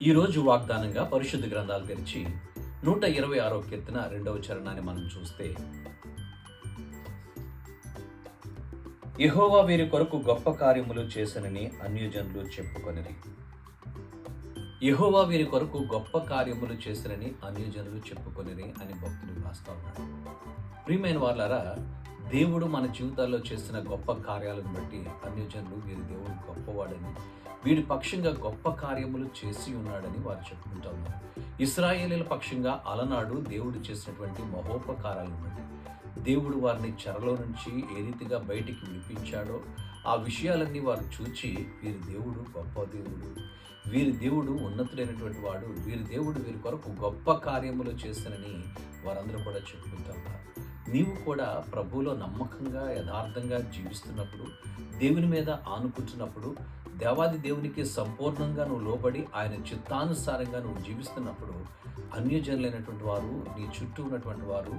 ఈరోజు వాగ్దానంగా పరిశుద్ధ గ్రంథాలు తెరిచి 126 కీర్తన 2వ చరణాన్ని మనం చూస్తే, యెహోవా వీరి కొరకు గొప్ప కార్యములు చేసెనని అన్యజనులు చెప్పుకొనిరి. యెహోవా వీరి కొరకు గొప్ప కార్యములు చేసెనని అన్యజనులు చెప్పుకొనిరి అని భక్తుడు రాస్తా ఉన్నాడు. ప్రియమైన వాళ్ళారా, దేవుడు మన జీవితాల్లో చేసిన గొప్ప కార్యాలను బట్టి అన్యజనులు వీరి దేవుడు గొప్పవాడని, వీడి పక్షంగా గొప్ప కార్యములు చేసి ఉన్నాడని వారు చెప్పుకుంటా ఉన్నారు. ఇశ్రాయేలీల పక్షంగా అలనాడు దేవుడు చేసినటువంటి మహోపకారాలను బట్టి, దేవుడు వారిని చెరలో నుంచి ఏ రీతిగా బయటికి విడిపించాడో ఆ విషయాలన్నీ వారు చూచి, వీరి దేవుడు గొప్ప దేవుడు, వీరి దేవుడు ఉన్నతుడైనటువంటి వాడు, వీరి దేవుడు వీరి కొరకు గొప్ప కార్యములు చేస్తానని వారందరూ కూడా చెప్పుకుంటూ ఉన్నారు. నీవు కూడా ప్రభువులో నమ్మకంగా యథార్థంగా జీవిస్తున్నప్పుడు, దేవుని మీద ఆనుకుంటున్నప్పుడు, దేవాది దేవునికి సంపూర్ణంగా నువ్వు లోబడి ఆయన చిత్తానుసారంగా నువ్వు జీవిస్తున్నప్పుడు, అన్యజనులైనటువంటి వారు, నీ చుట్టూ ఉన్నటువంటి వారు,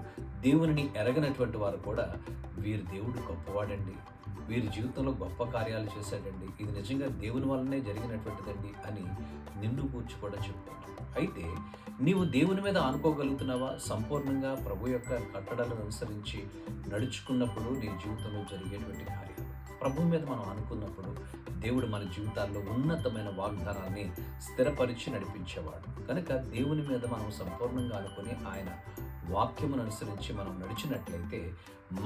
దేవునిని ఎరగనటువంటి వారు కూడా వీరి దేవుడు గొప్పవాడండి, వీరి జీవితంలో గొప్ప కార్యాలు చేశాడండి, ఇది నిజంగా దేవుని వల్లనే జరిగినటువంటిదండి అని నిన్ను కూర్చి కూడా చెప్తాడు. అయితే నీవు దేవుని మీద ఆనుకోగలుగుతున్నావా? సంపూర్ణంగా ప్రభు యొక్క కట్టడలను అనుసరించి నడుచుకున్నప్పుడు నీ జీవితంలో జరిగేటువంటి కార్యాలు, ప్రభు మీద మనం అనుకున్నప్పుడు దేవుడు మన జీవితాల్లో ఉన్నతమైన వాగ్దానాన్ని స్థిరపరిచి నడిపించేవాడు. కనుక దేవుని మీద మనం సంపూర్ణంగా అనుకుని ఆయన వాక్యమును అనుసరించి మనం నడిచినట్లయితే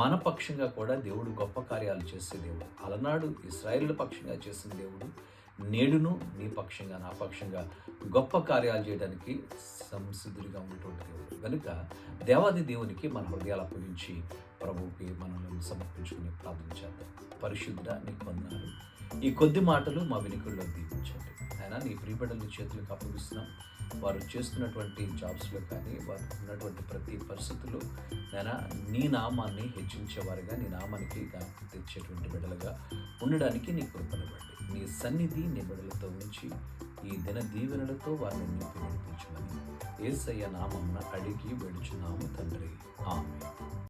మన పక్షంగా కూడా దేవుడు గొప్ప కార్యాలు చేసే దేవుడు. అలనాడు ఇశ్రాయేలు పక్షంగా చేసిన దేవుడు నేడును నీ పక్షంగా నా పక్షంగా గొప్ప కార్యాలు చేయడానికి సంసిద్ధుడిగా ఉన్నటువంటి దేవుడు. కనుక దేవాది దేవునికి మన హృదయాలు అప్పగించి ప్రభువుకి మనల్ని సమర్పించుకుని ప్రార్థన చేద్దాం. పరిశుద్ధుడా, నీకు వందనాలు. ఈ కొద్ది మాటలు మా వినికుల్లో దీవించండి. అయినా నీ ప్రియబిడ్డల చేతులకు అప్పగిస్తున్నాం. వారు చేస్తున్నటువంటి జాబ్స్లో కానీ, వారు ఉన్నటువంటి ప్రతి పరిస్థితుల్లో నేను నీ నామాన్ని హెచ్చించేవారుగా, నీ నామానికి జ్ఞాపకం తెచ్చేటువంటి బిడ్డలుగా ఉండడానికి నీ కృపనివ్వండి. నీ సన్నిధి నీ బిడ్డలతో ఉంచి ఈ దిన దీవెనలతో వారిని నింపి నడిపించమని యేసయ్య నామమున అడిగి వేడుచున్నాము తండ్రి. ఆమేన్.